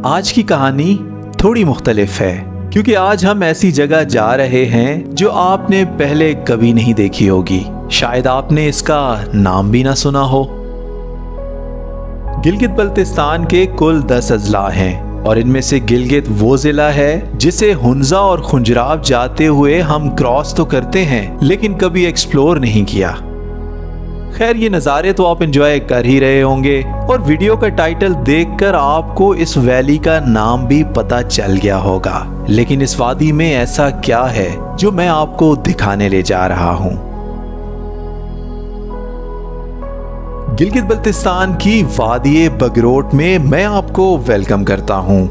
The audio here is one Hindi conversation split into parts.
आज की कहानी थोड़ी मुख्तलिफ है क्योंकि आज हम ऐसी जगह जा रहे हैं जो आपने पहले कभी नहीं देखी होगी। शायद आपने इसका नाम भी ना सुना हो। गिलगित बल्तिस्तान के कुल 10 अजला हैं और इनमें से गिलगित वो जिला है जिसे हुंजा और खुंजराब जाते हुए हम क्रॉस तो करते हैं लेकिन कभी एक्सप्लोर नहीं किया। खैर, ये नज़ारे तो आप एंजॉय कर ही रहे होंगे और वीडियो का टाइटल देखकर आपको इस वैली का नाम भी पता चल गया होगा। लेकिन इस वादी में ऐसा क्या है जो मैं आपको दिखाने ले जा रहा हूं। गिलगित बल्तिस्तान की वादी बगरोट में मैं आपको वेलकम करता हूं।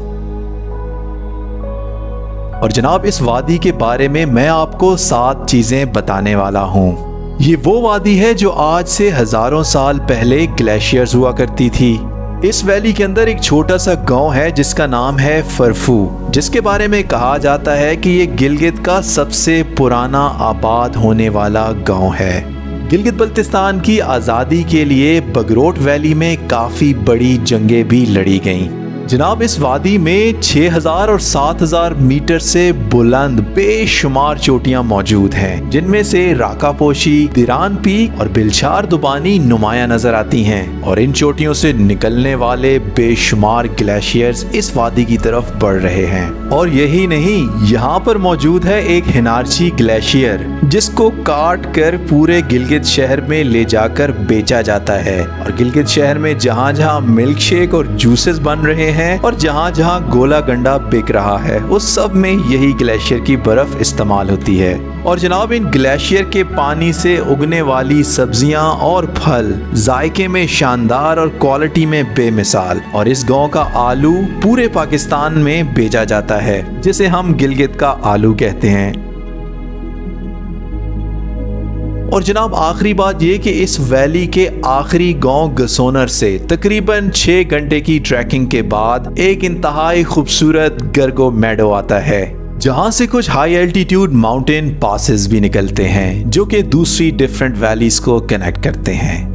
और जनाब, इस वादी के बारे में मैं आपको 7 चीजें बताने वाला हूं। ये वो वादी है जो आज से हजारों साल पहले ग्लेशियर्स हुआ करती थी। इस वैली के अंदर एक छोटा सा गांव है जिसका नाम है फरफू, जिसके बारे में कहा जाता है कि ये गिलगित का सबसे पुराना आबाद होने वाला गांव है। गिलगित बल्तिस्तान की आज़ादी के लिए बगरोट वैली में काफ़ी बड़ी जंगें भी लड़ी गईं। जनाब, इस वादी में 6000 और 7000 मीटर से बुलंद बेशुमार चोटियां मौजूद हैं, जिनमें से राकापोशी, दिरान पीक और बिलशार दुबानी नुमायां नजर आती हैं। और इन चोटियों से निकलने वाले बेशुमार ग्लेशियर्स इस वादी की तरफ बढ़ रहे हैं। और यही नहीं, यहाँ पर मौजूद है एक हिनारची ग्लेशियर जिसको काट कर पूरे गिलगित शहर में ले जाकर बेचा जाता है। और गिलगित शहर में जहाँ जहाँ मिल्क शेक और जूसेस बन रहे हैं और जहाँ जहाँ गोला गंडा बिक रहा है, उस सब में यही ग्लेशियर की बर्फ इस्तेमाल होती है। और जनाब, इन ग्लेशियर के पानी से उगने वाली सब्जियां और फल जायके में शानदार और क्वालिटी में बेमिसाल। और इस गांव का आलू पूरे पाकिस्तान में बेचा जाता है, जिसे हम गिलगित का आलू कहते हैं। और जनाब, आखिरी बात ये कि इस वैली के आखिरी गांव गसोनर से तकरीबन 6 घंटे की ट्रैकिंग के बाद एक इंतहाई खूबसूरत गर्गो मैडो आता है, जहां से कुछ हाई एल्टीट्यूड माउंटेन पासेस भी निकलते हैं जो कि दूसरी डिफरेंट वैलीज को कनेक्ट करते हैं।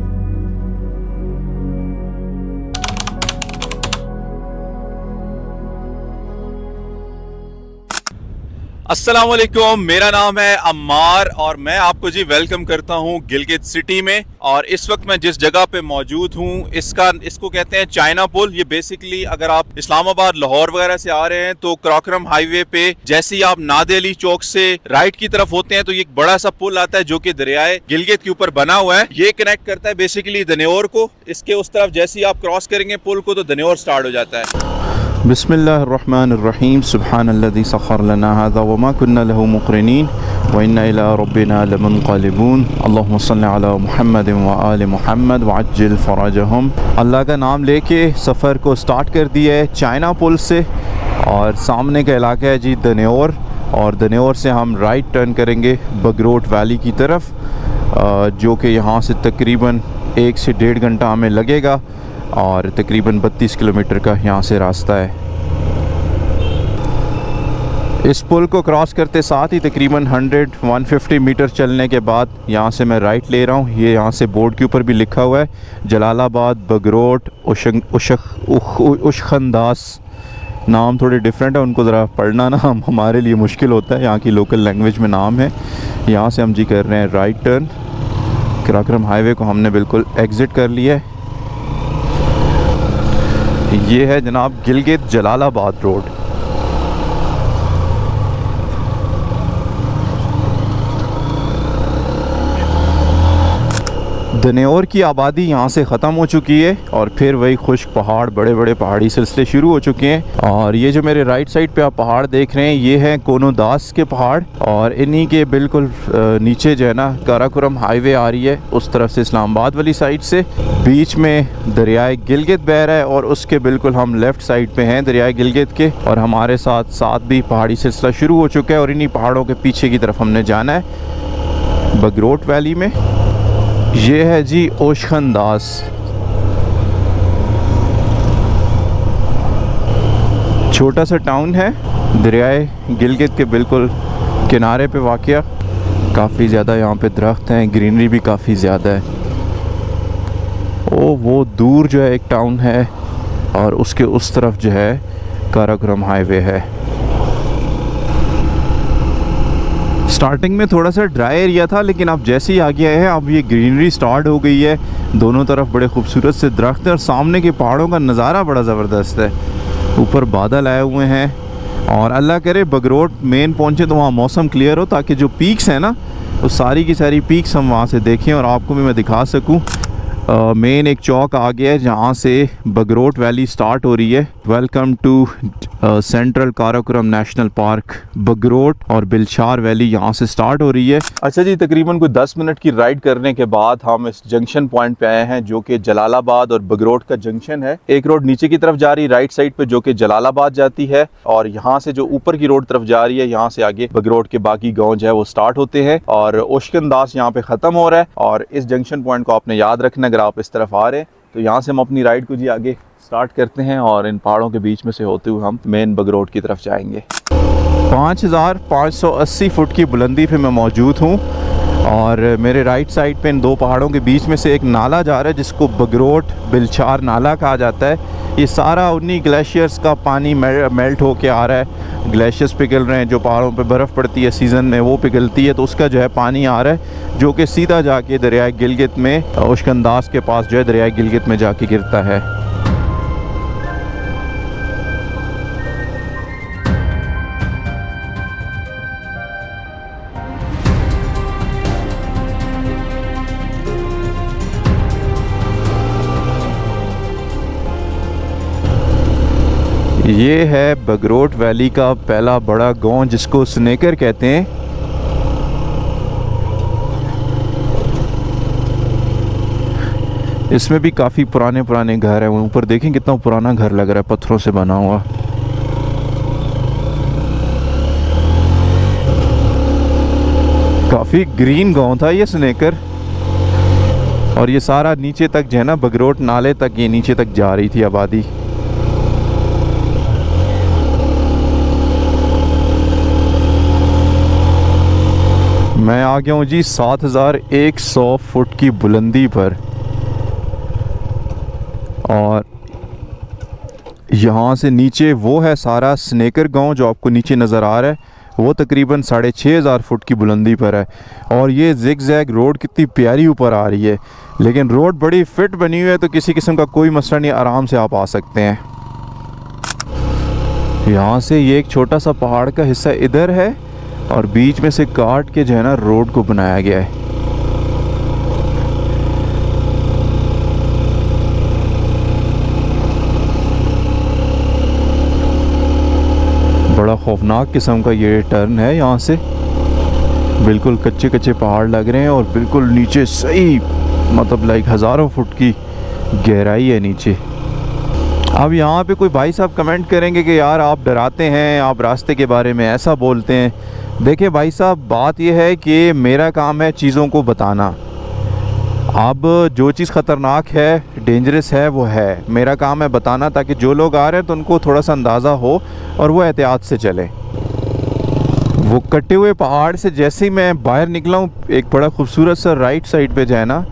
अस्सलामुअलैकुम, मेरा नाम है अम्मार और मैं आपको जी वेलकम करता हूं गिलगित सिटी में। और इस वक्त मैं जिस जगह पे मौजूद हूं इसको कहते हैं चाइना पुल। ये बेसिकली अगर आप इस्लामाबाद लाहौर वगैरह से आ रहे हैं तो क्रॉकरम हाईवे पे जैसे ही आप नादेली चौक से राइट की तरफ होते हैं तो ये एक बड़ा सा पुल आता है जो कि दरियाए गिलगित के ऊपर बना हुआ है। ये कनेक्ट करता है बेसिकली दन्योर को। इसके उस तरफ जैसे ही आप क्रॉस करेंगे पुल को तो दन्योर स्टार्ट हो जाता है। बिस्मिल्लाहिर्रहमानिर्रहीम, सुब्हानल्लज़ी सख़्खर लना हाज़ा व मा कुन्ना लहू मुक़रिनीन व इन्ना इला रब्बिना लमुनक़लिबून। अल्लाहुम्मा सल्लि अला मुहम्मद व आलि मुहम्मद व अज्जिल फ़रजहुम। अल्लाह का नाम लेके सफ़र को स्टार्ट कर दिया है चाइना पुल से। और सामने का इलाका है जी दन्योर, और दन्योर से हम राइट टर्न करेंगे बगरोट वैली की तरफ, जो कि यहाँ से तकरीबन 1 से 1.5 घंटा हमें लगेगा और तकरीबन 32 किलोमीटर का यहाँ से रास्ता है। इस पुल को क्रॉस करते साथ ही तकरीबन 100-150 मीटर चलने के बाद यहाँ से मैं राइट ले रहा हूँ। ये यहाँ से बोर्ड के ऊपर भी लिखा हुआ है जलालाबाद बगरोट उशखंदास। नाम थोड़े डिफरेंट है, उनको ज़रा पढ़ना ना हमारे लिए मुश्किल होता है, यहाँ की लोकल लैंग्वेज में नाम है। यहाँ से हम जी कर रहे हैं राइट टर्न। क्रॉकरम हाईवे को हमने बिल्कुल एग्ज़िट कर लिया है। ये है जनाब गिलगित जलालाबाद रोड। दन्योर की आबादी यहाँ से ख़त्म हो चुकी है और फिर वही खुश्क पहाड़, बड़े बड़े पहाड़ी सिलसिले शुरू हो चुके हैं। और ये जो मेरे राइट साइड पे आप पहाड़ देख रहे हैं ये हैं कोनोदास के पहाड़, और इन्हीं के बिल्कुल नीचे जो है ना काराकोरम हाईवे आ रही है उस तरफ से इस्लामाबाद वाली साइड से। बीच में दरियाए गिलगित बह रहा है और उसके बिल्कुल हम लेफ़्ट साइड पे हैं दरियाए गिलगित के, और हमारे साथ भी पहाड़ी सिलसिला शुरू हो चुका है। और इन्हीं पहाड़ों के पीछे की तरफ हमने जाना है बगरोट वैली में। ये है जी ओशखंदास। छोटा सा टाउन है, दरियाए गिलगित के बिल्कुल किनारे पे वाक़या। काफ़ी ज़्यादा यहाँ पे दरख्त हैं, ग्रीनरी भी काफ़ी ज़्यादा है। वो दूर जो है एक टाउन है और उसके उस तरफ जो है काराकोरम हाईवे है। स्टार्टिंग में थोड़ा सा ड्राई एरिया था, लेकिन अब जैसे ही आगे आए हैं अब ये ग्रीनरी स्टार्ट हो गई है। दोनों तरफ बड़े खूबसूरत से दरख्त हैं और सामने के पहाड़ों का नज़ारा बड़ा ज़बरदस्त है। ऊपर बादल आए हुए हैं और अल्लाह करे बगरोट मेन पहुँचे तो वहाँ मौसम क्लियर हो, ताकि जो पीक्स हैं ना वो सारी की सारी पीक्स हम वहाँ से देखें और आपको भी मैं दिखा सकूँ। मेन एक चौक आ गया है जहाँ से बगरोट वैली स्टार्ट हो रही है। Welcome to central Karakoram national park Bagrot, और बिलशार वैली यहाँ से स्टार्ट हो रही है। अच्छा जी, तकरीबन कोई 10 मिनट की राइड करने के बाद हम इस जंक्शन पॉइंट पे आए हैं जो कि जलालाबाद और बगरोट का जंक्शन है। एक रोड नीचे की तरफ जा रही है राइट साइड पे जो कि जलालाबाद जाती है, और यहाँ से जो ऊपर की रोड तरफ जा रही है यहाँ से आगे बगरोट के बाकी गाँव जो है वो स्टार्ट होते हैं और ओशकनदास यहाँ पे ख़त्म हो रहा है। और इस जंक्शन पॉइंट को आपने याद रखना अगर आप इस तरफ आ रहे हैं। तो यहाँ से हम अपनी राइड को जी आगे स्टार्ट करते हैं और इन पहाड़ों के बीच में से होते हुए हम मेन बगरोट की तरफ जाएंगे। 5580 फुट की बुलंदी पे मैं मौजूद हूँ और मेरे राइट साइड पे इन दो पहाड़ों के बीच में से एक नाला जा रहा है जिसको बगरोट बिलशार नाला कहा जाता है। ये सारा उन्हीं ग्लेशियर्स का पानी मेल्ट होके आ रहा है। ग्लेशियर्स पिघल रहे हैं, जो पहाड़ों पे बर्फ़ पड़ती है सीज़न में वो पिघलती है, तो उसका जो है पानी आ रहा है जो कि सीधा जाके दरियाए गिलगित में ओशकनदास के पास जो है दरियाए गिलगित में जाके गिरता है। ये है बगरोट वैली का पहला बड़ा गांव जिसको स्नेकर कहते हैं। इसमें भी काफ़ी पुराने पुराने घर हैं। ऊपर देखें कितना पुराना घर लग रहा है, पत्थरों से बना हुआ। काफ़ी ग्रीन गांव था ये स्नेकर, और ये सारा नीचे तक जो है ना बगरोट नाले तक ये नीचे तक जा रही थी आबादी। मैं आ गया हूँ जी 7100 फुट की बुलंदी पर, और यहाँ से नीचे वो है सारा स्नेकर गांव जो आपको नीचे नज़र आ रहा है, वो तकरीबन 6500 फुट की बुलंदी पर है। और ये जिग जैग रोड कितनी प्यारी ऊपर आ रही है, लेकिन रोड बड़ी फिट बनी हुई है तो किसी किस्म का कोई मसला नहीं, आराम से आप आ सकते हैं। यहाँ से ये एक छोटा सा पहाड़ का हिस्सा इधर है और बीच में से काट के जो है ना रोड को बनाया गया है। बड़ा खौफनाक किस्म का ये टर्न है। यहाँ से बिल्कुल कच्चे कच्चे पहाड़ लग रहे हैं और बिल्कुल नीचे सही मतलब लाइक हज़ारों फुट की गहराई है नीचे। अब यहाँ पे कोई भाई साहब कमेंट करेंगे कि यार आप डराते हैं, आप रास्ते के बारे में ऐसा बोलते हैं। देखिए भाई साहब, बात यह है कि मेरा काम है चीज़ों को बताना। अब जो चीज़ ख़तरनाक है, डेंजरस है, वो है, मेरा काम है बताना, ताकि जो लोग आ रहे हैं तो उनको थोड़ा सा अंदाज़ा हो और वो एहतियात से चलें। वो कटे हुए पहाड़ से जैसे ही मैं बाहर निकला हूँ, एक बड़ा खूबसूरत सा राइट साइड पे जो है ना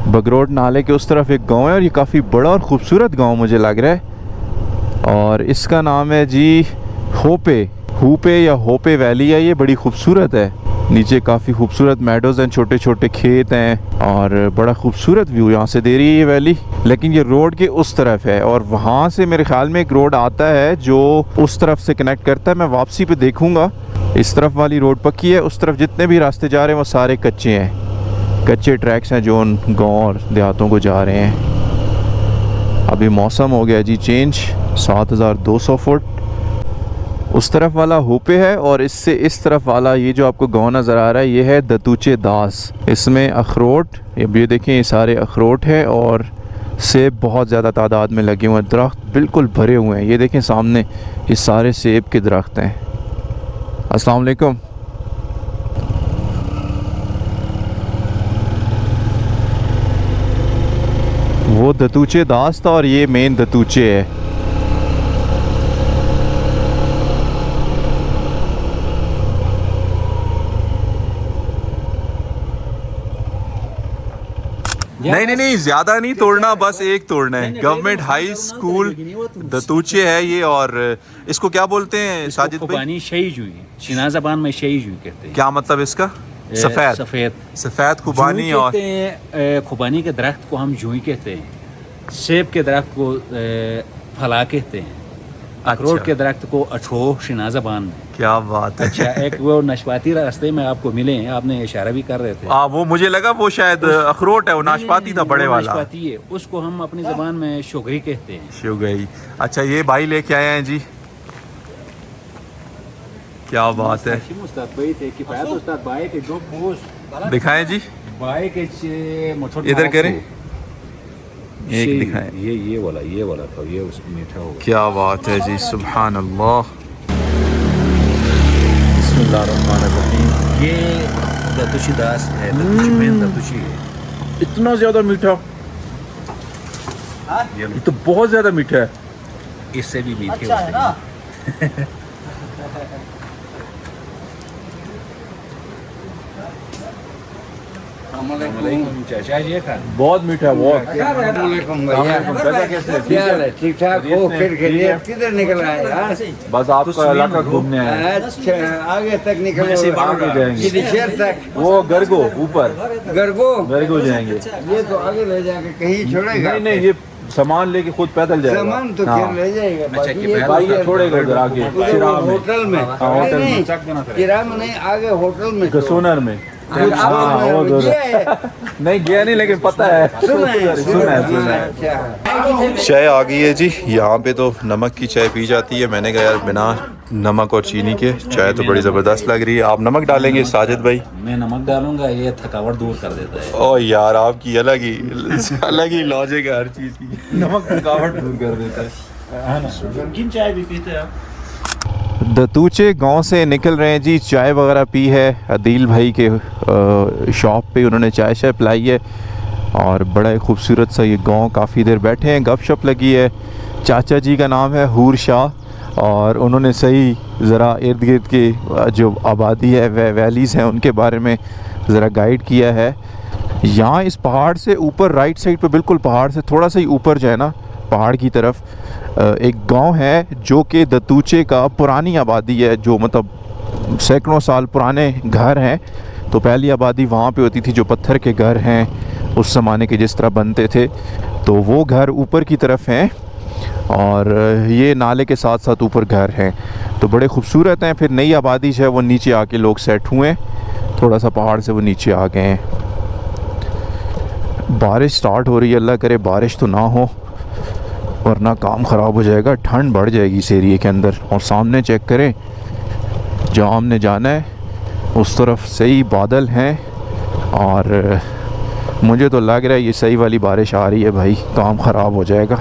बगरोट नाले के उस तरफ एक गांव है, और ये काफ़ी बड़ा और ख़ूबसूरत गांव मुझे लग रहा है, और इसका नाम है जी हूपे या होपे वैली है। ये बड़ी खूबसूरत है, नीचे काफ़ी खूबसूरत मेडोज़ हैं, छोटे छोटे खेत हैं और बड़ा खूबसूरत व्यू यहाँ से दे रही है ये वैली। लेकिन ये रोड के उस तरफ है और वहाँ से मेरे ख्याल में एक रोड आता है जो उस तरफ से कनेक्ट करता है। मैं वापसी पे देखूँगा, इस तरफ वाली रोड पक्की है, उस तरफ जितने भी रास्ते जा रहे हैं वो सारे कच्चे हैं, कच्चे ट्रैक्स हैं जो उन गाँव और देहातों को जा रहे हैं। अभी मौसम हो गया जी चेंज। 7200 फुट उस तरफ वाला होपे है, और इससे इस तरफ वाला ये जो आपको गांव नज़र आ रहा है ये है दतूचे दास। इसमें अखरोट, ये देखें ये सारे अखरोट हैं और सेब बहुत ज़्यादा तादाद में लगे हुए हैं, दरख्त बिल्कुल भरे हुए हैं। ये देखें सामने ये सारे सेब के दरख्त हैं। अस्सलाम वालेकुम। वो दतूचे दास था और ये मेन दतूचे है। नहीं ज्यादा नहीं तोड़ना, बस एक तोड़ना है। गवर्नमेंट हाई स्कूल दतूचे है ये, और इसको क्या बोलते हैं साजिद भाई? खुबानी शही जुई, शीना ज़बान में शही जुई कहते हैं। क्या मतलब इसका? सफेद सफेद खुबानी। जुई और कहते हैं, खुबानी के दरख्त को हम जुई कहते हैं। सेब के दरख्त को फला कहते हैं। अखरोट के दरख्त को अठो शीना ज़बान में। क्या बात है। अच्छा, एक वो नाशपाती रास्ते में आपको मिले हैं, आपने इशारा भी कर रहे थे। वो मुझे लगा वो शायद अखरोट है, वो नाशपाती था बड़े वाला। नाशपाती है, उसको हम अपनी ज़बान में शुगरी कहते हैं। शुगरी। अच्छा, ये भाई लेके आए हैं जी, क्या बात है। दिखाएं जी, इधर करें, एक दिखाएं। ये वाला था, ये उस मीठा होगा। क्या बात है जी, सुभान अल्लाह। ये दतुशी दास है, दतुशी मेन दतुशी है। इतना ज़्यादा मीठा, ये तो बहुत ज़्यादा मीठा है। इससे भी मीठे होते हैं। चाचा ये खा, बहुत मीठा, बहुत। ठीक ठाक हो, फिर किधर निकल आए यार? बस आपका इलाका घूमने आए। अच्छा, आगे तक निकले, आगे जाएंगे, शहर तक। वो गरगो ऊपर, गरगो जाएंगे। ये तो आगे ले जाके कहीं छोड़ेगा? नहीं, ये सामान लेके खुद पैदल जाएगा। सामान तो खैर ले जाएगा, बाकी ये भाई ये छोड़ेगा उधर आगे होटल में। होटल में, किराए में नहीं, आगे होटल में। गसोनर में। नहीं गया नहीं, लेकिन पता है, सुना है। चाय आ गई है जी। यहाँ पे तो नमक की चाय पी जाती है। मैंने कहा यार बिना नमक और चीनी के चाय तो बड़ी ज़बरदस्त लग रही है। आप नमक डालेंगे साजिद भाई? मैं नमक डालूंगा, ये थकावट दूर कर देता है। ओ यार, आपकी अलग ही लॉजिक है हर चीज़ की। नमक थकावट दूर कर देता है। नमकीन चाय भी पीते हैं आप? दतूचे गांव से निकल रहे हैं जी। चाय वगैरह पी है अदील भाई के शॉप पे, उन्होंने चाय शाय पिलाई है। और बड़ा खूबसूरत सा ये गांव, काफ़ी देर बैठे हैं, गपशप लगी है। चाचा जी का नाम है हूर शाह, और उन्होंने सही ज़रा इर्द गिर्द की जो आबादी है, वैलीज़ हैं, उनके बारे में ज़रा गाइड किया है। यहाँ इस पहाड़ से ऊपर राइट साइड पे, बिल्कुल पहाड़ से थोड़ा सा ही ऊपर जाए ना, पहाड़ की तरफ एक गांव है जो कि दतूचे का पुरानी आबादी है, जो मतलब सैकड़ों साल पुराने घर हैं। तो पहली आबादी वहाँ पे होती थी, जो पत्थर के घर हैं उस ज़माने के जिस तरह बनते थे, तो वो घर ऊपर की तरफ हैं, और ये नाले के साथ साथ ऊपर घर हैं, तो बड़े खूबसूरत हैं। फिर नई आबादी जो है वो नीचे आके लोग सेट हुए हैं, थोड़ा सा पहाड़ से वो नीचे आ गए हैं। बारिश स्टार्ट हो रही है, अल्लाह करे बारिश तो ना हो, वरना काम ख़राब हो जाएगा, ठंड बढ़ जाएगी इस एरिए के अंदर। और सामने चेक करें, जहाँ हमने जाना है उस तरफ सही बादल हैं, और मुझे तो लग रहा है ये सही वाली बारिश आ रही है भाई, काम ख़राब हो जाएगा।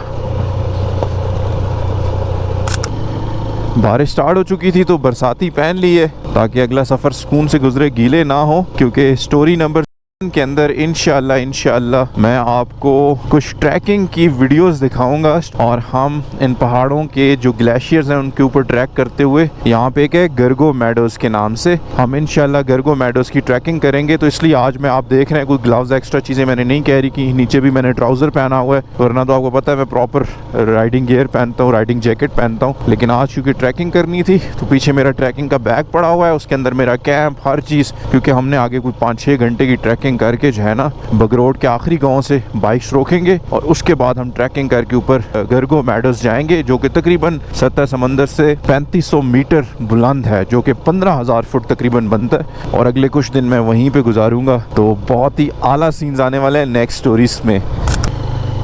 बारिश स्टार्ट हो चुकी थी तो बरसाती पहन ली है, ताकि अगला सफ़र सुकून से गुजरे, गीले ना हो। क्योंकि स्टोरी नंबर के अंदर इंशाअल्लाह मैं आपको कुछ ट्रैकिंग की वीडियोस दिखाऊंगा, और हम इन पहाड़ों के जो ग्लेशियर्स हैं उनके ऊपर ट्रैक करते हुए, यहाँ पे एक है गरगो मेडोज़ के नाम से, हम इंशाअल्लाह गरगो मेडोज़ की ट्रैकिंग करेंगे। तो इसलिए आज मैं, आप देख रहे हैं, कोई ग्लव्स एक्स्ट्रा चीज़ें मैंने नहीं कैरी की, नीचे भी मैंने ट्राउज़र पहना हुआ है, वरना तो आपको पता है मैं प्रॉपर राइडिंग गियर पहनता हूँ, राइडिंग जैकेट पहनता हूँ। लेकिन आज क्योंकि ट्रैकिंग करनी थी तो पीछे मेरा ट्रैकिंग का बैग पड़ा हुआ है, उसके अंदर मेरा कैंप, हर चीज़, क्योंकि हमने आगे कोई 5-6 घंटे की ट्रैकिंग करके जो है ना, बगरोड के आखिरी गांव से बाइक्स रोकेंगे, और उसके बाद हम ट्रैकिंग करके ऊपर गरगो मेडोज़ जाएंगे, जो कि तकरीबन सतह समंदर से 3500 मीटर बुलंद है, जो कि 15,000 फुट तकरीबन बनता है। और अगले कुछ दिन मैं वहीं पे गुजारूंगा, तो बहुत ही आला सीन्स आने वाले हैं नेक्स्ट स्टोरीज में।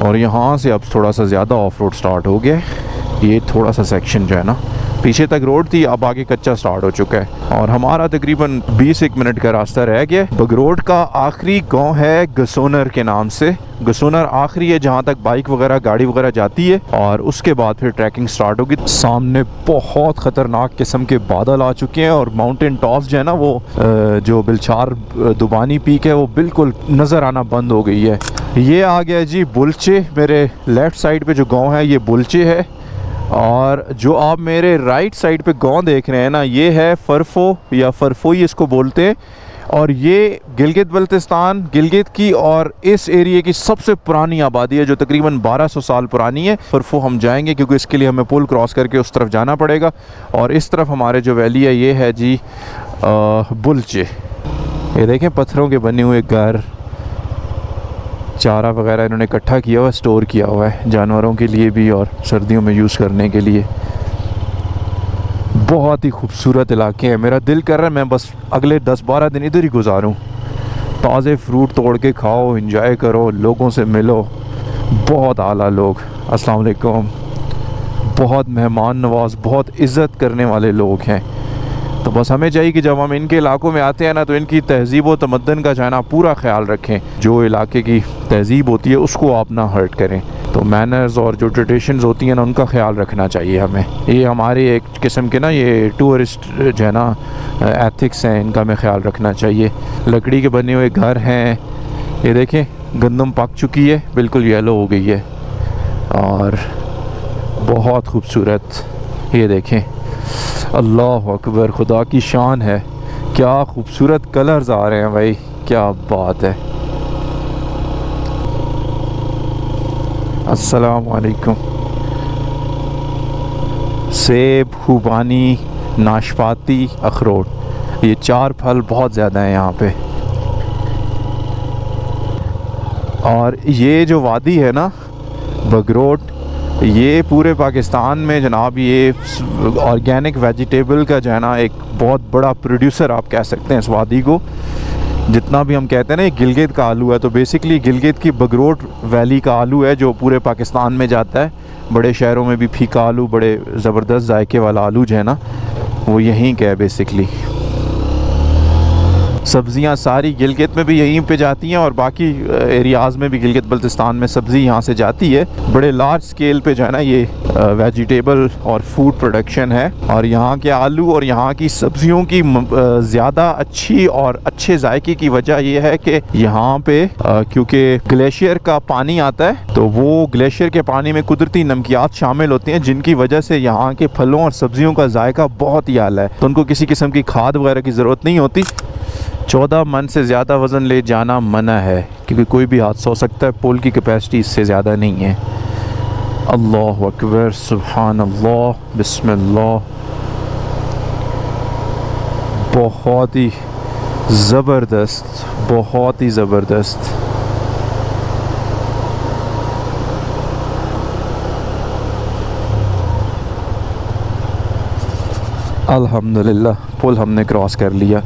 और यहाँ से अब थोड़ा सा ज़्यादा ऑफ रोड स्टार्ट हो गया, ये थोड़ा सा सेक्शन जो है ना, पीछे तक रोड थी, अब आगे कच्चा स्टार्ट हो चुका है, और हमारा तकरीबन 20 मिनट का रास्ता रह गया। बगरोड का आखिरी गांव है गसोनर के नाम से, गसोनर आखिरी है जहां तक बाइक वगैरह, गाड़ी वगैरह जाती है, और उसके बाद फिर ट्रैकिंग स्टार्ट होगी। सामने बहुत ख़तरनाक किस्म के बादल आ चुके हैं, और माउंटेन टॉप्स जो है ना, वो जो बिलचार दुबानी पीक है वो बिल्कुल नज़र आना बंद हो गई है। ये आ गया जी बुलचे, मेरे लेफ़्ट साइड पे जो गाँव है ये बुलचे है, और जो आप मेरे राइट साइड पे गांव देख रहे हैं ना, ये है फरफो या फरफोई इसको बोलते हैं, और ये गिलगित बल्तिस्तान, गिलगित की और इस एरिया की सबसे पुरानी आबादी है जो तकरीबन 1200 साल पुरानी है। पर वो हम जाएंगे क्योंकि इसके लिए हमें पुल क्रॉस करके उस तरफ जाना पड़ेगा। और इस तरफ हमारे जो वैली है ये है जी बुलचे। ये देखें पत्थरों के बने हुए घर, चारा वगैरह इन्होंने इकट्ठा किया हुआ है, स्टोर किया हुआ है जानवरों के लिए भी और सर्दियों में यूज़ करने के लिए। बहुत ही खूबसूरत इलाके हैं। मेरा दिल कर रहा है मैं बस अगले 10-12 दिन इधर ही गुजारूं। ताज़े फ्रूट तोड़ के खाओ, एंजॉय करो, लोगों से मिलो। बहुत आला लोग, अस्सलाम वालेकुम, बहुत मेहमान नवाज, बहुत इज़्ज़त करने वाले लोग हैं। तो बस हमें चाहिए कि जब हम इनके इलाकों में आते हैं ना तो इनकी तहज़ीब व तमद्दन का जाना पूरा ख्याल रखें। जो इलाके की तहज़ीब होती है उसको आप ना हर्ट करें। तो मैनर्स और जो ट्रेडिशंस होती हैं ना उनका ख्याल रखना चाहिए हमें। ये हमारे एक किस्म के ना ये टूरिस्ट जो है ना एथिक्स हैं, इनका हमें ख्याल रखना चाहिए। लकड़ी के बने हुए घर हैं। ये देखें गंदम पक चुकी है, बिल्कुल येलो हो गई है और बहुत खूबसूरत। ये देखें, अल्लाह अकबर, खुदा की शान है। क्या खूबसूरत कलर्स आ रहे हैं भाई, क्या बात है। अस्सलाम वालेकुम। सेब, खुबानी, नाशपाती, अखरोट, ये 4 फल बहुत ज़्यादा हैं यहाँ पे। और ये जो वादी है ना बगरोट, ये पूरे पाकिस्तान में जनाब ये ऑर्गेनिक वेजिटेबल का जो है ना एक बहुत बड़ा प्रोड्यूसर आप कह सकते हैं इस वादी को। जितना भी हम कहते हैं ना ये गिलगित का आलू है, तो बेसिकली गिलगित की बगरोट वैली का आलू है जो पूरे पाकिस्तान में जाता है। बड़े शहरों में भी फीका आलू, बड़े ज़बरदस्त जायके वाला आलू जो है ना वो यहीं का है बेसिकली। सब्ज़ियाँ सारी गिलगित में भी यहीं पे जाती हैं और बाकी एरियाज़ में भी गिलगित बल्तिस्तान में सब्ज़ी यहाँ से जाती है। बड़े लार्ज स्केल पे जो है ना ये वेजिटेबल और फूड प्रोडक्शन है। और यहाँ के आलू और यहाँ की सब्ज़ियों की ज़्यादा अच्छी और अच्छे जायके की वजह यह है कि यहाँ पे क्योंकि ग्लेशियर का पानी आता है तो वो ग्लेशियर के पानी में कुदरती नमकियात शामिल होते हैं जिनकी वजह से यहाँ के फलों और सब्ज़ियों का जायका बहुत ही आला है। तो उनको किसी किस्म की खाद वगैरह की ज़रूरत नहीं होती। 14 मन से ज़्यादा वज़न ले जाना मना है क्योंकि कोई भी हादसा हो सकता है। पुल की कैपेसिटी इससे ज़्यादा नहीं है। अल्लाह अकबर, सुभान अल्लाह, बिस्मिल्लाह। बहुत ही ज़बरदस्त, बहुत ही ज़बरदस्त। अल्हम्दुलिल्लाह पुल हमने क्रॉस कर लिया।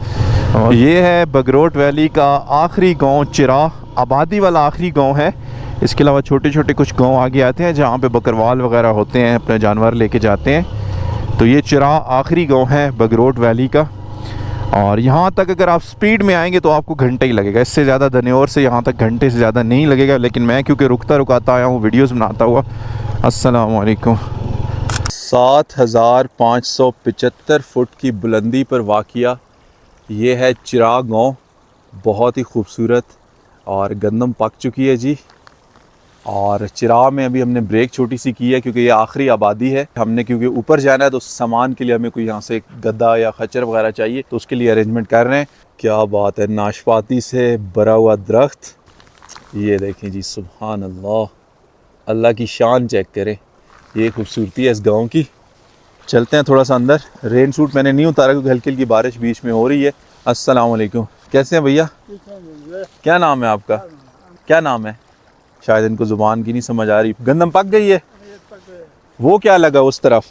और ये है बगरोट वैली का आखिरी गांव चिरा, आबादी वाला आखिरी गांव है। इसके अलावा छोटे छोटे कुछ गांव आगे आते हैं जहाँ पे बकरवाल वगैरह होते हैं, अपने जानवर लेके जाते हैं। तो ये चिरा आखिरी गांव है बगरोट वैली का। और यहाँ तक अगर आप स्पीड में आएंगे तो आपको घंटे ही लगेगा, इससे ज़्यादा दनियोर से यहाँ तक घंटे से ज़्यादा नहीं लगेगा। लेकिन मैं क्योंकि रुकता रुकाता आया हूँ वीडियोज़ बनाता हुआ। अस्सलाम वालेकुम। 7575 फुट की बुलंदी पर वाक़िया ये है चिराग गाँव। बहुत ही खूबसूरत और गंदम पक चुकी है जी। और चिराग में अभी हमने ब्रेक छोटी सी की है क्योंकि ये आखिरी आबादी है। हमने क्योंकि ऊपर जाना है तो सामान के लिए हमें कोई यहाँ से गद्दा या खच्चर वगैरह चाहिए तो उसके लिए अरेंजमेंट कर रहे हैं। क्या बात है, नाशपाती से भरा हुआ दरख्त। ये देखें जी, सुभान अल्लाह, अल्लाह की शान चेक करें। ये खूबसूरती है इस गांव की। चलते हैं थोड़ा सा अंदर। रेन सूट मैंने नहीं उतारा क्योंकि हल्की हल्की बारिश बीच में हो रही है। अस्सलाम वालेकुम, कैसे हैं भैया? क्या नाम है आपका? क्या नाम है? शायद इनको ज़ुबान की नहीं समझ आ रही। गंदम पक गई है? वो क्या लगा उस तरफ?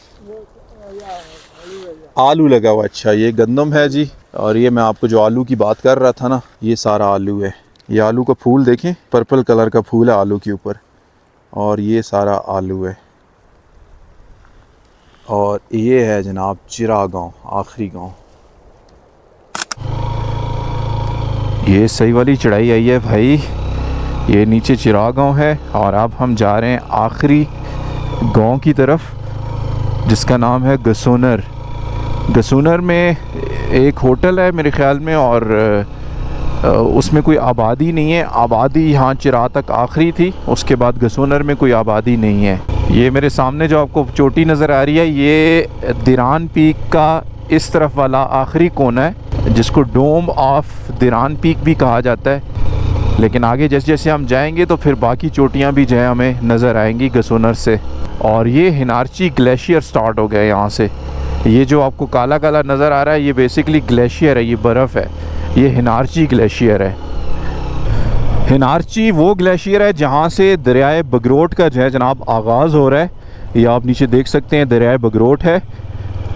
आलू लगा हुआ। अच्छा, ये गंदम है जी। और ये मैं आपको जो आलू की बात कर रहा था ना, ये सारा आलू है। ये आलू का फूल देखें, पर्पल कलर का फूल है आलू के ऊपर। और ये सारा आलू है। और ये है जनाब चिरा गाँव, आखिरी गाँव। ये सही वाली चढ़ाई आई है भाई। ये नीचे चिरा गाँव है और अब हम जा रहे हैं आखिरी गाँव की तरफ जिसका नाम है गसूनर। गसूनर में एक होटल है मेरे ख्याल में और उसमें कोई आबादी नहीं है। आबादी यहाँ चिरा तक आखिरी थी, उसके बाद गसूनर में कोई आबादी नहीं है। ये मेरे सामने जो आपको चोटी नज़र आ रही है ये दिरान पीक का इस तरफ वाला आखिरी कोना है। जिसको डोम ऑफ दिरान पीक भी कहा जाता है। लेकिन आगे जैसे जैसे हम जाएंगे तो फिर बाकी चोटियाँ भी जो है हमें नज़र आएंगी गसोनर से। और ये हिनारची ग्लेशियर स्टार्ट हो गया यहाँ से। ये जो आपको काला काला नज़र आ रहा है ये बेसिकली ग्लेशियर है, ये बर्फ़ है, ये हिनारची ग्लेशियर है। हिनारची वो ग्लेशियर है जहाँ से दरियाए बगरोट का जो है जनाब आगाज़ हो रहा है। ये आप नीचे देख सकते हैं दरियाए बगरोट है।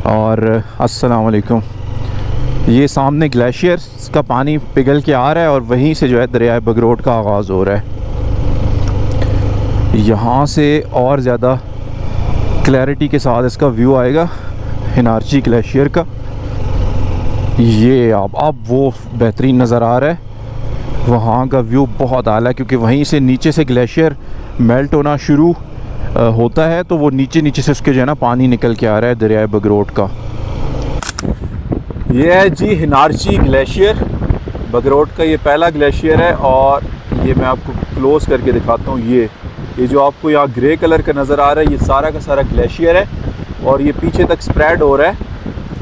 और अस्सलाम वालेकुम, ये सामने ग्लेशियर का पानी पिघल के आ रहा है और वहीं से जो है दरियाए बगरोट का आगाज़ हो रहा है। यहाँ से और ज़्यादा क्लैरिटी के साथ इसका व्यू आएगा हिनारची ग्लेशियर का। ये अब वो बेहतरीन नज़र आ रहा है। वहाँ का व्यू बहुत आला है क्योंकि वहीं से नीचे से ग्लेशियर मेल्ट होना शुरू होता है तो वो नीचे नीचे से उसके जो है ना पानी निकल के आ रहा है दरियाए बगरोट का। ये है जी हिनारची ग्लेशियर, बगरोट का ये पहला ग्लेशियर है। और ये मैं आपको क्लोज करके दिखाता हूँ। ये जो आपको यहाँ ग्रे कलर का नज़र आ रहा है ये सारा का सारा ग्लेशियर है और ये पीछे तक स्प्रेड हो रहा है।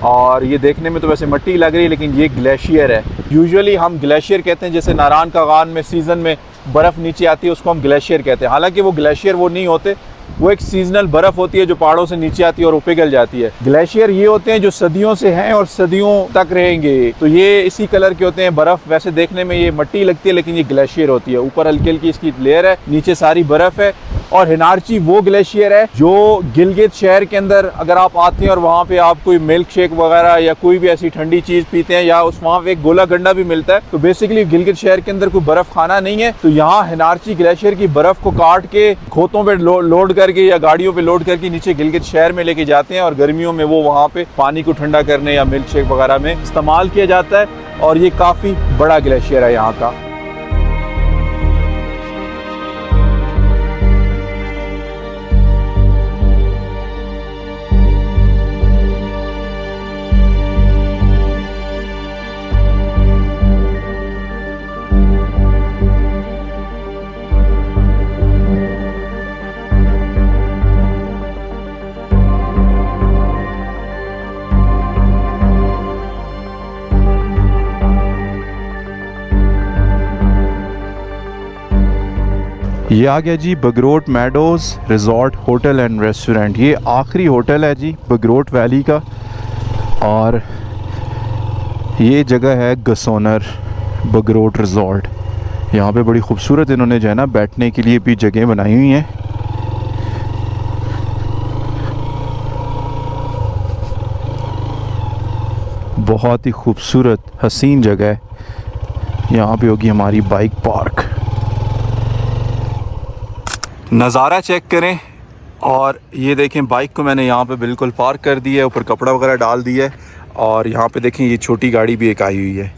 और ये देखने में तो वैसे मिट्टी लग रही है लेकिन ये ग्लेशियर है। यूजुअली हम ग्लेशियर कहते हैं, जैसे नारायण का गान में सीज़न में बर्फ़ नीचे आती है उसको हम ग्लेशियर कहते हैं। हालांकि वो ग्लेशियर वो नहीं होते, वो एक सीजनल बर्फ़ होती है जो पहाड़ों से नीचे आती है और वो पिघल जाती है। ग्लेशियर ये होते हैं जो सदियों से हैं और सदियों तक रहेंगे। तो ये इसी कलर के होते हैं। बर्फ़ वैसे देखने में ये मिट्टी लगती है लेकिन ये ग्लेशियर होती है। ऊपर हल्की हल्की इसकी लेयर है, नीचे सारी बर्फ़ है। और हिनारची वो ग्लेशियर है जो गिलगित शहर के अंदर अगर आप आते हैं और वहाँ पे आप कोई मिल्क शेक वगैरह या कोई भी ऐसी ठंडी चीज़ पीते हैं या उस वहाँ पे एक गोला गंडा भी मिलता है, तो बेसिकली गिलगित शहर के अंदर कोई बर्फ़ खाना नहीं है। तो यहाँ हिनारची ग्लेशियर की बर्फ़ को काट के खोतों पे लोड करके या गाड़ियों पे लोड करके नीचे गिलगित शहर में लेके जाते हैं और गर्मियों में वो वहाँ पे पानी को ठंडा करने या मिल्क शेक वगैरह में इस्तेमाल किया जाता है। और ये काफ़ी बड़ा ग्लेशियर है यहाँ का। ये आ गया जी Bagrot meadows resort hotel and restaurant. ये आखिरी होटल है जी बगरोट वैली का। और ये जगह है गसोनर बगरोट रिज़ॉर्ट। यहाँ पे बड़ी खूबसूरत इन्होंने जो है ना बैठने के लिए भी जगह बनाई हुई हैं। बहुत ही खूबसूरत हसीन जगह है। यहाँ पे होगी हमारी बाइक पार्क। नज़ारा चेक करें। और ये देखें बाइक को मैंने यहाँ पे बिल्कुल पार्क कर दिया है, ऊपर कपड़ा वगैरह डाल दिया है। और यहाँ पे देखें ये छोटी गाड़ी भी एक आई हुई है,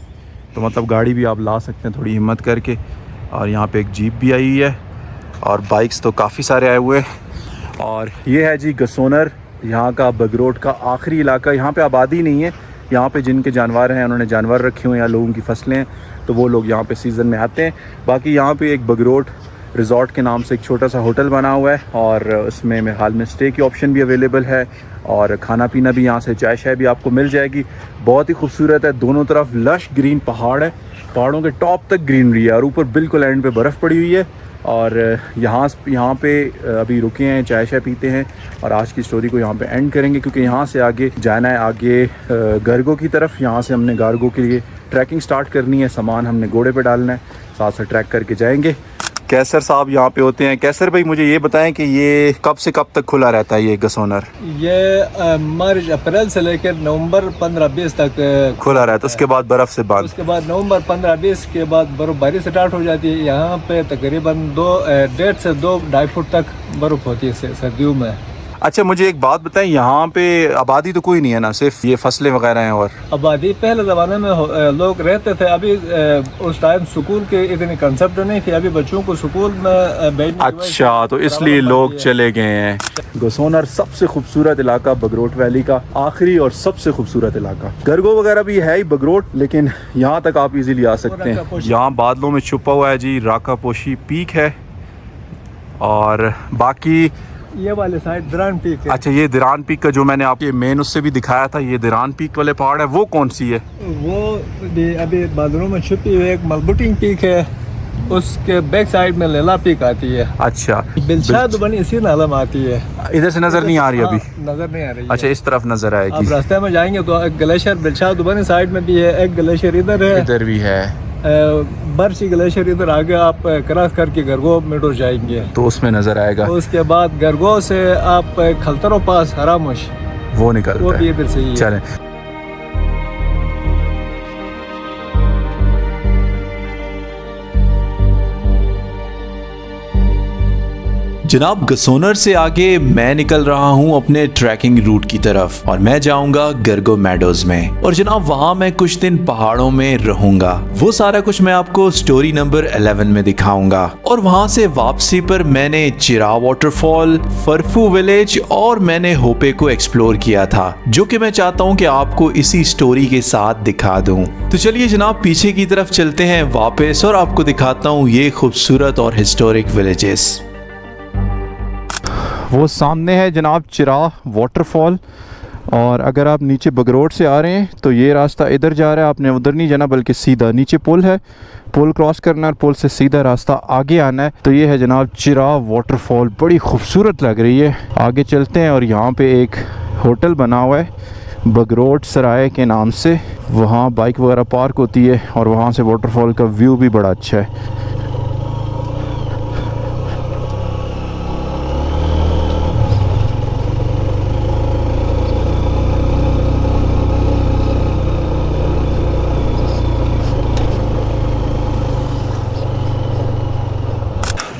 तो मतलब गाड़ी भी आप ला सकते हैं थोड़ी हिम्मत करके। और यहाँ पे एक जीप भी आई हुई है और बाइक्स तो काफ़ी सारे आए हुए हैं। और ये है जी गसोनर, यहाँ का बगरोट का आखिरी इलाका। यहाँ पे आबादी नहीं है, यहाँ पे जिनके जानवर हैं उन्होंने जानवर रखे हुए हैं या लोगों की फसलें हैं तो वो लोग यहाँ पे सीज़न में आते हैं। बाकी यहाँ पे एक बगरोट रिज़ॉर्ट के नाम से एक छोटा सा होटल बना हुआ है और उसमें मेरे हाल में स्टे की ऑप्शन भी अवेलेबल है और खाना पीना भी यहाँ से चाय शाय भी आपको मिल जाएगी। बहुत ही खूबसूरत है, दोनों तरफ लश ग्रीन पहाड़ है, पहाड़ों के टॉप तक ग्रीनरी है और ऊपर बिल्कुल एंड पे बर्फ़ पड़ी हुई है। और यहाँ पे अभी रुके हैं, चाय शाय पीते हैं और आज की स्टोरी को यहाँ पे एंड करेंगे क्योंकि यहाँ से आगे जाना है आगे गारगो की तरफ। यहाँ से हमने गारगो के लिए ट्रैकिंग स्टार्ट करनी है, सामान हमने घोड़े पे डालना है, साथ साथ ट्रैक करके जाएंगे। कैसर साहब यहाँ पे होते हैं। कैसर भाई मुझे ये बताएं कि ये कब से कब तक खुला रहता है ये गसोनर? ये मार्च अप्रैल से लेकर नवंबर 15-20 तक खुला रहता है, उसके बाद बर्फ़ से बंद। उसके बाद नवंबर 15-20 के बाद बर्फबारी स्टार्ट हो जाती है। यहाँ पे तकरीबन 1.5 से 2.5 फुट तक बर्फ़ होती है सर्दियों में। अच्छा मुझे एक बात बताएं, यहाँ पे आबादी तो कोई नहीं है ना, सिर्फ ये फसलें वगैरह हैं? और आबादी पहले ज़माने में लोग रहते थे, अभी उस टाइम स्कूल के इतनी कंसेप्ट नहीं थी, अभी बच्चों को स्कूल में बैठने। अच्छा, तो इसलिए लोग चले गए हैं। गसोनर सबसे खूबसूरत इलाका बगरोट वैली का, आखिरी और सबसे खूबसूरत इलाका। गारगो वगैरह भी है ही बगरोट, लेकिन यहाँ तक आप इजीली आ सकते हैं। यहाँ बादलों में छुपा हुआ है जी राकापोशी पीक है और बाकी ये वाले साइड दरान पीक है। अच्छा, ये दिरान पीक का जो मैंने आपके मेन उससे भी दिखाया था, ये दिरान पीक वाले पहाड़ है, वो कौन सी है? वो अभी बादलों में छुपी हुई एक मलबुटिंग पीक है, उसके बैक साइड में लेला पीक आती है। अच्छा, बिलशाद बनी इसी नालम आती है। इधर से नजर नहीं आ रही अभी? नजर नहीं आ रही अच्छा, है। इस तरफ नजर आप आएगी। रास्ते में जाएंगे तो एक ग्लेशियर बिलशाद बनी साइड में भी है, एक ग्लेशियर इधर है, इधर भी है। बर्ची ग्लेशियर इधर आगे आप क्रॉस करके गरगो मेडो जाएंगे तो उसमें नजर आएगा। तो उसके बाद गरगो से आप खलतरो पास हरामुश वो निकलता वो भी है। इधर से ही है। चलें। जनाब, गसोनर से आगे मैं निकल रहा हूं अपने ट्रैकिंग रूट की तरफ और मैं जाऊंगा गर्गो मैडोज में। और जनाब, वहां मैं कुछ दिन पहाड़ों में रहूंगा। वो सारा कुछ मैं आपको स्टोरी नंबर 11 में दिखाऊंगा। और वहां से वापसी पर मैंने चिरा वाटरफॉल, फरफू विलेज और मैंने होपे को एक्सप्लोर किया था, जो कि मैं चाहता हूं कि आपको इसी स्टोरी के साथ दिखा दूं। तो चलिए जनाब, पीछे की तरफ चलते हैं वापस और आपको दिखाता हूं ये खूबसूरत और हिस्टोरिक विलेजेस। वो सामने है जनाब चिरा वाटरफॉल। और अगर आप नीचे बगरोड से आ रहे हैं तो ये रास्ता इधर जा रहा है, आपने उधर नहीं जाना बल्कि सीधा नीचे पुल है, पुल क्रॉस करना है और पुल से सीधा रास्ता आगे आना है। तो ये है जनाब चिरा वाटरफॉल, बड़ी खूबसूरत लग रही है। आगे चलते हैं और यहाँ पे एक होटल बना हुआ है बगरोड सराय के नाम से, वहाँ बाइक वगैरह पार्क होती है और वहाँ से वाटरफॉल का व्यू भी बड़ा अच्छा है।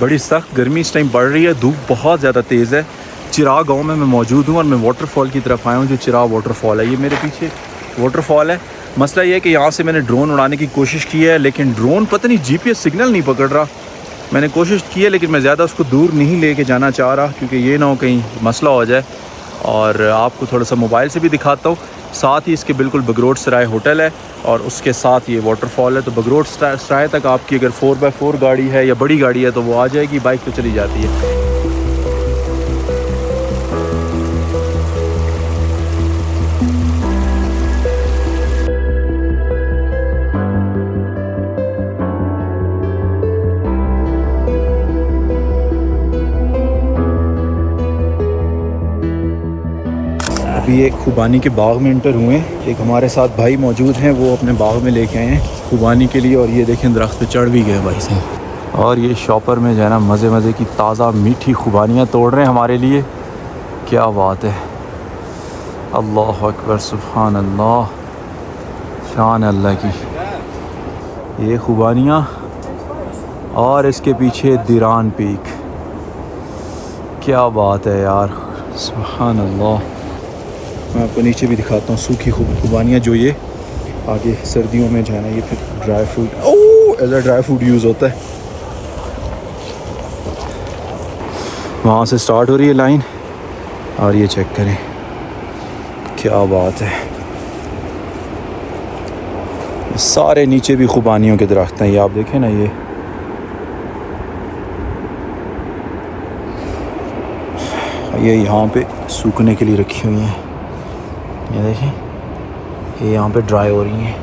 बड़ी सख्त गर्मी इस टाइम बढ़ रही है, धूप बहुत ज़्यादा तेज़ है। चिरा गांव में मैं मौजूद हूँ और मैं वाटरफॉल की तरफ आया हूँ, जो चिरा वाटरफॉल है। ये मेरे पीछे वाटरफॉल है। मसला ये है कि यहाँ से मैंने ड्रोन उड़ाने की कोशिश की है, लेकिन ड्रोन पता नहीं जीपीएस सिग्नल नहीं पकड़ रहा। मैंने कोशिश की है लेकिन मैं ज़्यादा उसको दूर नहीं लेके जाना चाह रहा, क्योंकि ये ना हो कहीं मसला हो जाए। और आपको थोड़ा सा मोबाइल से भी दिखाता हूँ। साथ ही इसके बिल्कुल बगरोड सराय होटल है और उसके साथ ये वाटरफॉल है। तो बगरोड सराय तक आपकी अगर 4x4 गाड़ी है या बड़ी गाड़ी है तो वो आ जाएगी, बाइक तो चली जाती है। अभी एक खुबानी के बाग में इंटर हुए हैं। एक हमारे साथ भाई मौजूद हैं, वो अपने बाग में लेके आए हैं खुबानी के लिए। और ये देखें दरख्त पे चढ़ भी गए भाई साहब। और ये शॉपर में जो है ना मज़े मज़े की ताज़ा मीठी खुबानियाँ तोड़ रहे हैं हमारे लिए। क्या बात है, अल्लाह अकबर, सुभान अल्लाह, शान अल्लाह की। ये खुबानियाँ और इसके पीछे दिरान पीक, क्या बात है यार, सुभान अल्लाह। मैं आपको नीचे भी दिखाता हूँ सूखी खुबानियाँ, जो ये आगे सर्दियों में जाना, ये फिर dry fruit, oh as a dry fruit use होता है। वहाँ से स्टार्ट हो रही है लाइन और ये चेक करें, क्या बात है। सारे नीचे भी खुबानियों के दरख्त हैं, ये आप देखें ना, ये यहाँ पे सूखने के लिए रखी हुई हैं। ये देखें, ये यहाँ पे ड्राई हो रही हैं।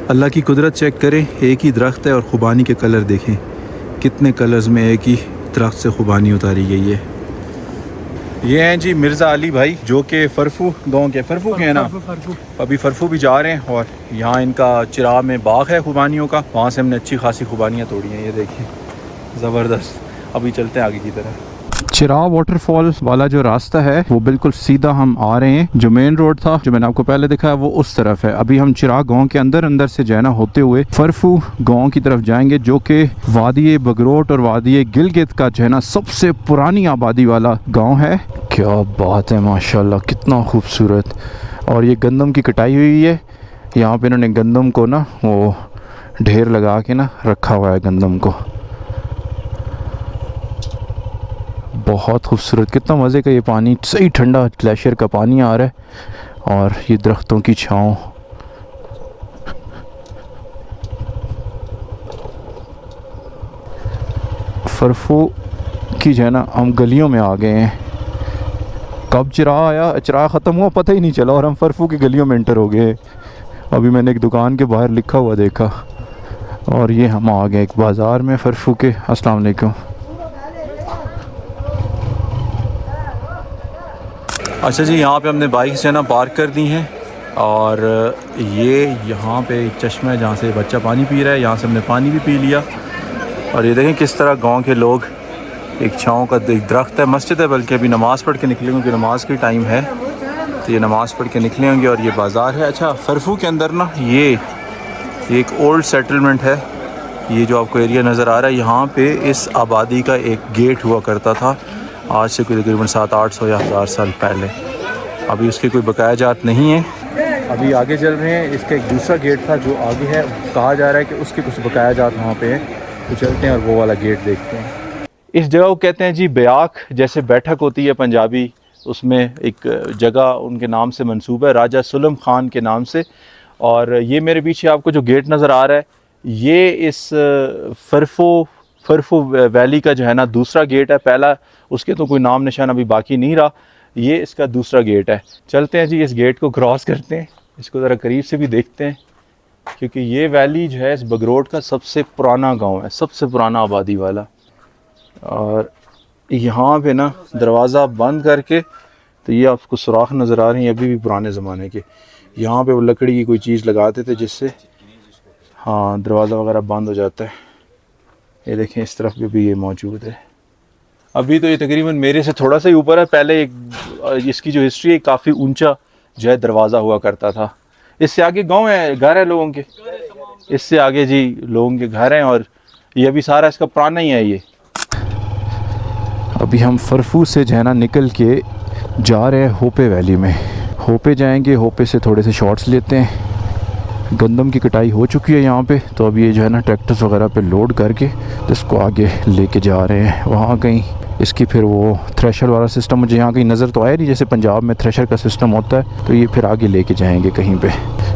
अल्लाह की कुदरत चेक करें, एक ही दरख्त है और खुबानी के कलर देखें कितने कलर्स में एक ही दरख्त से खुबानी उतारी गई है। ये हैं जी मिर्ज़ा अली भाई, जो कि फरफू गांव के, फरफू के हैं ना, अभी फरफू भी जा रहे हैं। और यहाँ इनका चिरा में बाग है खुबानियों का, वहाँ से हमने अच्छी खासी खुबानियाँ तोड़ी हैं। ये देखिए ज़बरदस्त। अभी चलते हैं आगे की तरफ। चिरा वाटरफॉल वाला जो रास्ता है वो बिल्कुल सीधा हम आ रहे हैं। जो मेन रोड था जो मैंने आपको पहले दिखाया वो उस तरफ है। अभी हम चिरा गांव के अंदर से जाना होते हुए फरफू गांव की तरफ जाएंगे, जो कि वादी बगरोट और वादी गिलगित का जो है ना सबसे पुरानी आबादी वाला गांव है। क्या बात है, माशाल्लाह, कितना खूबसूरत। और ये गंदम की कटाई हुई है। यहाँ पे इन्होंने गंदम को ना वो ढेर लगा के ना रखा हुआ है गंदम को। बहुत खूबसूरत, कितना मज़े का ये पानी, सही ठंडा ग्लेशियर का पानी आ रहा है और ये दरख्तों की छाँव। फरफू की जो है ना हम गलियों में आ गए हैं। कब चिराग आया, चिराग ख़त्म हुआ पता ही नहीं चला और हम फरफू की गलियों में एंटर हो गए। अभी मैंने एक दुकान के बाहर लिखा हुआ देखा और ये हम आ गए एक बाज़ार में फरफू के। अस्सलाम वालेकुम। अच्छा जी, यहाँ पे हमने बाइक से ना पार्क कर दी हैं और ये यहाँ पे एक चश्मा है जहाँ से बच्चा पानी पी रहा है। यहाँ से हमने पानी भी पी लिया और ये देखें किस तरह गांव के लोग, एक छाँव का एक दरख्त है, मस्जिद है, बल्कि अभी नमाज़ पढ़ के निकले होंगे, नमाज की टाइम है तो ये नमाज़ पढ़ के निकले होंगे और ये बाज़ार है। अच्छा, फरफू के अंदर ना ये एक ओल्ड सेटलमेंट है। ये जो आपको एरिया नज़र आ रहा है, यहाँ पे इस आबादी का एक गेट हुआ करता था आज से कोई तकरीबन 700-800 या 1000 साल पहले। अभी उसके कोई बकाया जात नहीं है। अभी आगे चल रहे हैं, इसका एक दूसरा गेट था जो आगे है, कहा जा रहा है कि उसके कुछ बकाया जात वहाँ पे है, तो चलते हैं और वो वाला गेट देखते हैं। इस जगह को कहते हैं जी ब्याक, जैसे बैठक होती है पंजाबी, उसमें एक जगह उनके नाम से मंसूब है, राजा सुलम खान के नाम से। और ये मेरे पीछे आपको जो गेट नज़र आ रहा है, ये इस फरफू वैली का जो है ना दूसरा गेट है। पहला उसके तो कोई नाम निशान अभी बाकी नहीं रहा, ये इसका दूसरा गेट है। चलते हैं जी, इस गेट को क्रॉस करते हैं, इसको ज़रा करीब से भी देखते हैं, क्योंकि ये वैली जो है इस बगरोट का सबसे पुराना गांव है, सबसे पुराना आबादी वाला। और यहाँ पे ना दरवाज़ा बंद करके, तो ये आपको सुराख नज़र आ रही हैं अभी भी पुराने ज़माने के। यहाँ पे वो लकड़ी की कोई चीज़ लगाते थे जिससे हाँ दरवाज़ा वगैरह बंद हो जाता है। ये देखें इस तरफ भी ये मौजूद है। अभी तो ये तकरीबन मेरे से थोड़ा सा ही ऊपर है, पहले इसकी जो हिस्ट्री है काफ़ी ऊंचा जो है दरवाज़ा हुआ करता था। इससे आगे गांव है, घर है लोगों के, इससे आगे जी लोगों के घर हैं और ये अभी सारा इसका पुराना ही है। ये अभी हम फरफू से जो है ना निकल के जा रहे हैं होपे वैली में। होपे जाएंगे, होपे से थोड़े से शॉट्स लेते हैं। गंदम की कटाई हो चुकी है यहाँ पे, तो अब ये जो है ना ट्रैक्टर्स वगैरह पे लोड करके तो इसको आगे लेके जा रहे हैं। वहाँ कहीं इसकी फिर वो थ्रेशर वाला सिस्टम मुझे यहाँ कहीं नज़र तो आया नहीं, जैसे पंजाब में थ्रेशर का सिस्टम होता है, तो ये फिर आगे लेके जाएंगे कहीं पे।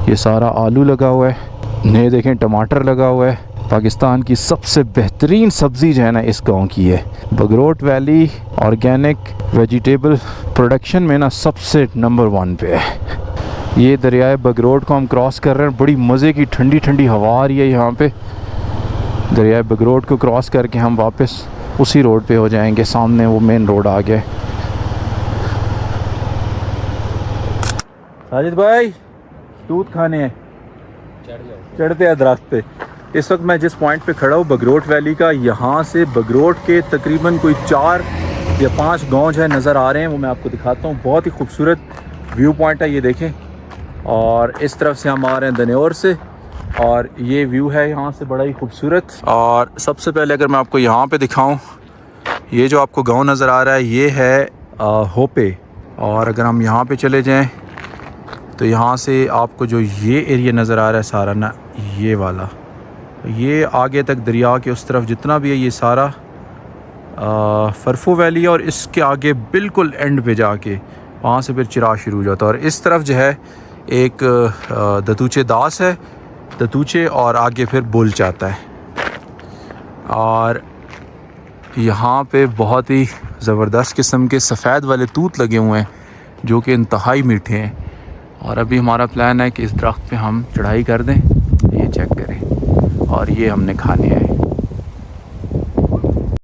ये सारा आलू लगा हुआ है, नए देखें टमाटर लगा हुआ है। पाकिस्तान की सबसे बेहतरीन सब्ज़ी जो है ना इस गांव की है। बगरोट वैली ऑर्गेनिक वेजिटेबल प्रोडक्शन में ना सबसे नंबर 1 पे है। ये दरियाए बगरोट को हम क्रॉस कर रहे हैं, बड़ी मज़े की ठंडी ठंडी हवा आ रही है यहाँ पे। दरियाए बगरोट को क्रॉस करके हम वापस उसी रोड पे हो जाएंगे, सामने वो मेन रोड आ गया। साजिद भाई दूध खाने हैं, चढ़ते हैं दरख्त पे। इस वक्त मैं जिस पॉइंट पे खड़ा हूँ बगरोट वैली का, यहाँ से बगरोट के तकरीबन कोई 4 या 5 गांव जो है नज़र आ रहे हैं, वो मैं आपको दिखाता हूँ। बहुत ही खूबसूरत व्यू पॉइंट है ये देखें। और इस तरफ से हम आ रहे हैं दन्योर से और ये व्यू है यहाँ से बड़ा ही खूबसूरत। और सबसे पहले अगर मैं आपको यहाँ पे दिखाऊँ, ये जो आपको गाँव नज़र आ रहा है ये है होपे। और अगर हम यहाँ पे चले जाएँ तो यहाँ से आपको जो ये एरिया नज़र आ रहा है सारा ना, ये वाला, ये आगे तक दरिया के उस तरफ जितना भी है ये सारा फरफू वैली है। और इसके आगे बिल्कुल एंड पे जाके वहाँ से फिर चिराग शुरू हो जाता है। और इस तरफ जो है एक दतूचे दास है, दतूचे, और आगे फिर बुल जाता है। और यहाँ पे बहुत ही ज़बरदस्त किस्म के सफ़ेद वाले तूत लगे हुए हैं जो कि इंतहाई मीठे हैं। और अभी हमारा प्लान है कि इस दरख्त पे हम चढ़ाई कर दें, ये चेक करें, और ये हमने खाने हैं।